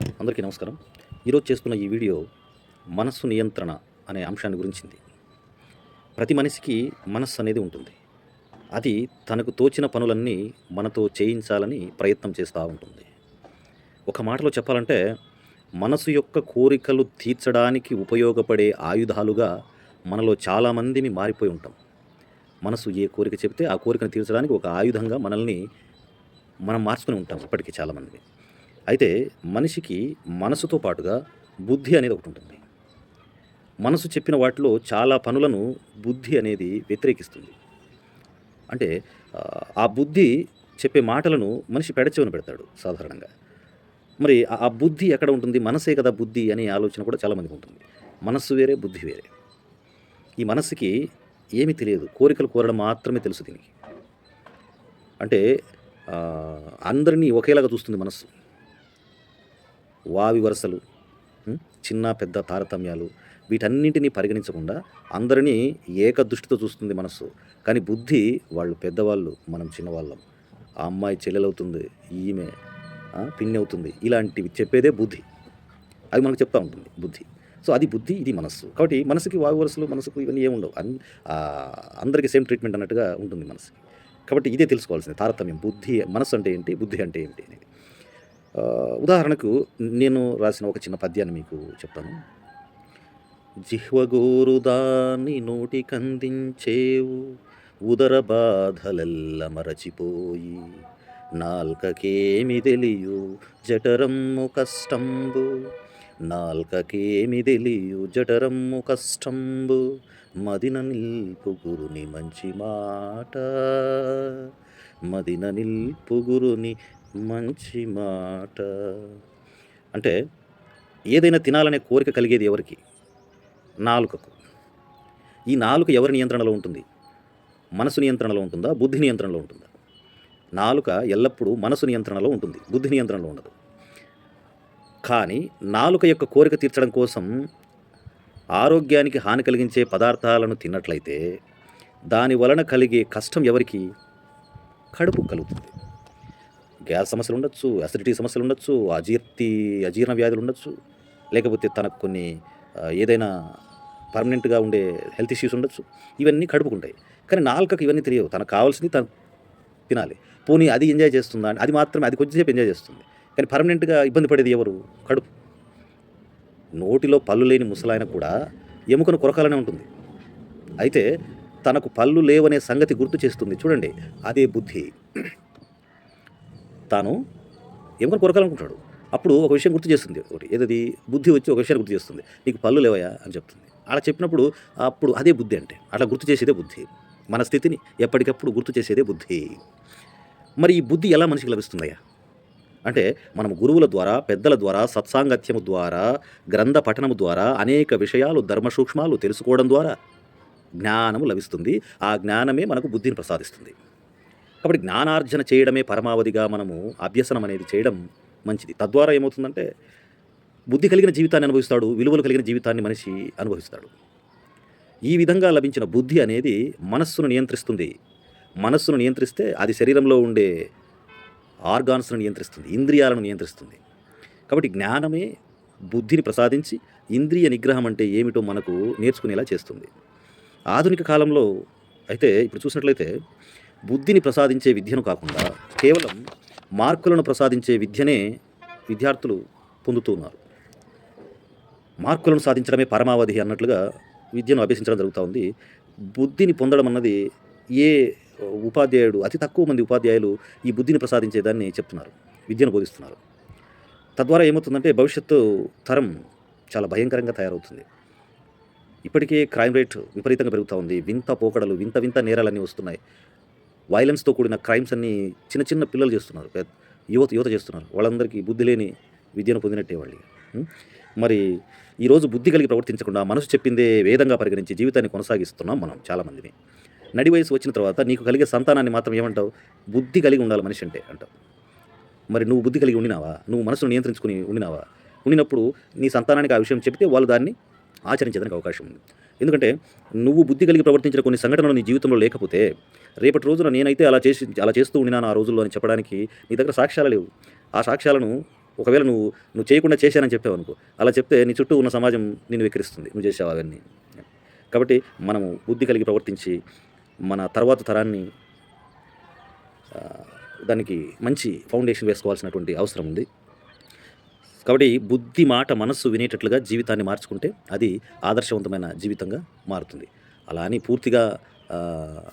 అందరికీ నమస్కారం. ఈరోజు చేస్తున్న ఈ వీడియో మనస్సు నియంత్రణ అనే అంశాన్ని గురించింది. ప్రతి మనిషికి మనస్సు అనేది ఉంటుంది. అది తనకు తోచిన పనులన్నీ మనతో చేయించాలని ప్రయత్నం చేస్తూ ఉంటుంది. ఒక మాటలో చెప్పాలంటే మనసు యొక్క కోరికలు తీర్చడానికి ఉపయోగపడే ఆయుధాలుగా మనలో చాలామందిని మారిపోయి ఉంటాం. మనసు ఏ కోరిక చెబితే ఆ కోరికను తీర్చడానికి ఒక ఆయుధంగా మనల్ని మనం మార్చుకొని ఉంటాం ఇప్పటికీ చాలామంది. అయితే మనిషికి మనసుతో పాటుగా బుద్ధి అనేది ఒకటి ఉంటుంది. మనసు చెప్పిన వాటిలో చాలా పనులను బుద్ధి అనేది వ్యతిరేకిస్తుంది. అంటే ఆ బుద్ధి చెప్పే మాటలను మనిషి పెడచెవిన పెడతాడు సాధారణంగా. మరి ఆ బుద్ధి ఎక్కడ ఉంటుంది? మనసే కదా బుద్ధి అనే ఆలోచన కూడా చాలామందికి ఉంటుంది. మనస్సు వేరే, బుద్ధి వేరే. ఈ మనస్సుకి ఏమీ తెలియదు. కోరికలు కోరడం మాత్రమే తెలుసు దీనికి. అంటే అందరినీ ఒకేలాగా చూస్తుంది మనస్సు. వావి వరసలు, చిన్న పెద్ద తారతమ్యాలు వీటన్నింటినీ పరిగణించకుండా అందరినీ ఏకదృష్టితో చూస్తుంది మనస్సు. కానీ బుద్ధి వాళ్ళు పెద్దవాళ్ళు, మనం చిన్నవాళ్ళం. ఆ అమ్మాయి చెల్లెలవుతుంది, ఈమె పిన్ని అవుతుంది, ఇలాంటివి చెప్పేదే బుద్ధి. అది మనకు చెప్తా ఉంటుంది బుద్ధి. సో అది బుద్ధి, ఇది మనస్సు. కాబట్టి మనసుకి వావి వరసలు, మనసుకు ఇవన్నీ ఏముండవు. అందరికీ సేమ్ ట్రీట్మెంట్ అన్నట్టుగా ఉంటుంది మనసుకి. కాబట్టి ఇదే తెలుసుకోవాల్సింది తారతమ్యం. బుద్ధి, మనస్సు అంటే ఏంటి, బుద్ధి అంటే ఏంటి అనేది. ఉదాహరణకు నేను రాసిన ఒక చిన్న పద్యాన్ని మీకు చెప్తాను. జిహ్వగోరు దాన్ని నోటికందించేవు, ఉదర బాధలెల్ల మరచిపోయి, నాల్కకేమి తెలియు జఠరమ్ము కష్టంబు, నాల్కకేమి తెలియు జఠరమ్ము కష్టంబు, మదిన నిల్పు గురుని మంచి మాట, మదిన నిల్పు గురుని మంచి మాట. అంటే ఏదైనా తినాలనే కోరిక కలిగేది ఎవరికి? నాలుకకు. ఈ నాలుక ఎవరి నియంత్రణలో ఉంటుంది? మనసు నియంత్రణలో ఉంటుందా, బుద్ధి నియంత్రణలో ఉంటుందా? నాలుక ఎల్లప్పుడూ మనసు నియంత్రణలో ఉంటుంది, బుద్ధి నియంత్రణలో ఉండదు. కానీ నాలుక యొక్క కోరిక తీర్చడం కోసం ఆరోగ్యానికి హాని కలిగించే పదార్థాలను తిన్నట్లయితే దాని వలన కలిగే కష్టం ఎవరికి? కడుపు కలుగుతుంది. గ్యాస్ సమస్యలు ఉండొచ్చు, అసిడిటీ సమస్యలు ఉండొచ్చు, అజీర్ణ వ్యాధులు ఉండొచ్చు, లేకపోతే తనకు కొన్ని ఏదైనా పర్మనెంట్గా ఉండే హెల్త్ ఇష్యూస్ ఉండొచ్చు. ఇవన్నీ కడుపుకుంటాయి. కానీ నాలుకకు ఇవన్నీ తెలియవు. తనకు కావాల్సింది తను తినాలి. పోనీ అది ఎంజాయ్ చేస్తుందా? అది మాత్రమే, అది కొద్దిసేపు ఎంజాయ్ చేస్తుంది. కానీ పర్మనెంట్గా ఇబ్బంది పడేది ఎవరు? కడుపు. నోటిలో పళ్ళు లేని ముసలాయన కూడా ఎముకను కొరకాలనే ఉంటుంది. అయితే తనకు పళ్ళు లేవనే సంగతి గుర్తు చేస్తుంది చూడండి, అదే బుద్ధి. తాను ఎముకను కొరకాలనుకుంటాడు. అప్పుడు ఒక విషయం గుర్తు చేస్తుంది. ఒకటి ఏదది? బుద్ధి వచ్చి ఒక విషయాన్ని గుర్తు చేస్తుంది. నీకు పళ్ళు లేవయా అని చెప్తుంది. అలా చెప్పినప్పుడు అప్పుడు అదే బుద్ధి. అంటే అట్లా గుర్తు చేసేదే బుద్ధి. మన స్థితిని ఎప్పటికప్పుడు గుర్తు చేసేదే బుద్ధి. మరి ఈ బుద్ధి ఎలా మనిషికి లభిస్తుందయ్యా అంటే, మనం గురువుల ద్వారా, పెద్దల ద్వారా, సత్సాంగత్యము ద్వారా, గ్రంథ పఠనము ద్వారా, అనేక విషయాలు, ధర్మ సూక్ష్మాలు తెలుసుకోవడం ద్వారా జ్ఞానము లభిస్తుంది. ఆ జ్ఞానమే మనకు బుద్ధిని ప్రసాదిస్తుంది. కాబట్టి జ్ఞానార్జన చేయడమే పరమావధిగా మనము అభ్యసనం అనేది చేయడం మంచిది. తద్వారా ఏమవుతుందంటే బుద్ధి కలిగిన జీవితాన్ని అనుభవిస్తాడు, విలువలు కలిగిన జీవితాన్ని మనిషి అనుభవిస్తాడు. ఈ విధంగా లభించిన బుద్ధి అనేది మనస్సును నియంత్రిస్తుంది. మనస్సును నియంత్రిస్తే అది శరీరంలో ఉండే ఆర్గాన్స్ను నియంత్రిస్తుంది, ఇంద్రియాలను నియంత్రిస్తుంది. కాబట్టి జ్ఞానమే బుద్ధిని ప్రసాదించి ఇంద్రియ నిగ్రహం అంటే ఏమిటో మనకు నేర్చుకునేలా చేస్తుంది. ఆధునిక కాలంలో అయితే ఇప్పుడు చూసినట్లయితే బుద్ధిని ప్రసాదించే విద్యను కాకుండా కేవలం మార్కులను ప్రసాదించే విద్యనే విద్యార్థులు పొందుతున్నారు. మార్కులను సాధించడమే పరమావధి అన్నట్లుగా విద్యను అభ్యసించడం జరుగుతూ ఉంది. బుద్ధిని పొందడం అన్నది ఏ ఉపాధ్యాయుడు, అతి తక్కువ మంది ఉపాధ్యాయులు ఈ బుద్ధిని ప్రసాదించేదాన్ని చెప్తున్నారు, విద్యను బోధిస్తున్నారు. తద్వారా ఏమవుతుందంటే భవిష్యత్తు తరం చాలా భయంకరంగా తయారవుతుంది. ఇప్పటికే క్రైమ్ రేట్ విపరీతంగా పెరుగుతూ ఉంది. వింత పోకడలు, వింత వింత నేరాలన్నీ వస్తున్నాయి. వైలెన్స్తో కూడిన క్రైమ్స్ అన్నీ చిన్న చిన్న పిల్లలు చేస్తున్నారు, యువత చేస్తున్నారు. వాళ్ళందరికీ బుద్ధి లేని విద్యను పొందినట్టే వాళ్ళు. మరి ఈరోజు బుద్ధి కలిగి ప్రవర్తించకుండా మనసు చెప్పిందే వేదంగా పరిగణించి జీవితాన్ని కొనసాగిస్తున్నాం మనం చాలామందిని. నడి వయసు వచ్చిన తర్వాత నీకు కలిగే సంతానాన్ని మాత్రం ఏమంటావు? బుద్ధి కలిగి ఉండాలి మనిషి అంటే అంటావు. మరి నువ్వు బుద్ధి కలిగి ఉండినావా? నువ్వు మనసును నియంత్రించుకుని ఉండినావా? ఉండినప్పుడు నీ సంతానానికి ఆ విషయం చెప్తే వాళ్ళు దాన్ని ఆచరించేదానికి అవకాశం ఉంది. ఎందుకంటే నువ్వు బుద్ధి కలిగి ప్రవర్తించిన కొన్ని సంఘటనలు నీ జీవితంలో లేకపోతే రేపటి రోజున నేనైతే అలా చేస్తూ ఉండినాను ఆ రోజుల్లో అని చెప్పడానికి నీ దగ్గర సాక్ష్యాలు లేవు. ఆ సాక్ష్యాలను ఒకవేళ నువ్వు చేయకుండా చేశానని చెప్పావనుకో, అలా చెప్తే నీ చుట్టూ ఉన్న సమాజం నిన్ను వెక్కిరిస్తుంది. నువ్వు చేసావు అవన్నీ. కాబట్టి మనము బుద్ధి కలిగి ప్రవర్తించి మన తర్వాత తరాన్ని దానికి మంచి ఫౌండేషన్ వేసుకోవాల్సినటువంటి అవసరం ఉంది. కాబట్టి బుద్ధి మాట మనస్సు వినేటట్లుగా జీవితాన్ని మార్చుకుంటే అది ఆదర్శవంతమైన జీవితంగా మారుతుంది. అలా అని పూర్తిగా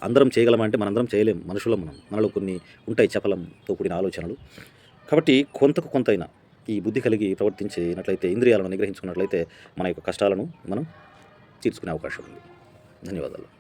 అందరం చేయగలమా అంటే మనందరం చేయలేం. మనుషులం మనం. మనలో కొన్ని ఉంటాయి చపలంతో కూడిన ఆలోచనలు. కాబట్టి కొంతకు కొంతైనా ఈ బుద్ధి కలిగి ప్రవర్తించినట్లయితే, ఇంద్రియాలను నిగ్రహించుకున్నట్లయితే మన యొక్క కష్టాలను మనం తీర్చుకునే అవకాశం ఉంది. ధన్యవాదాలు.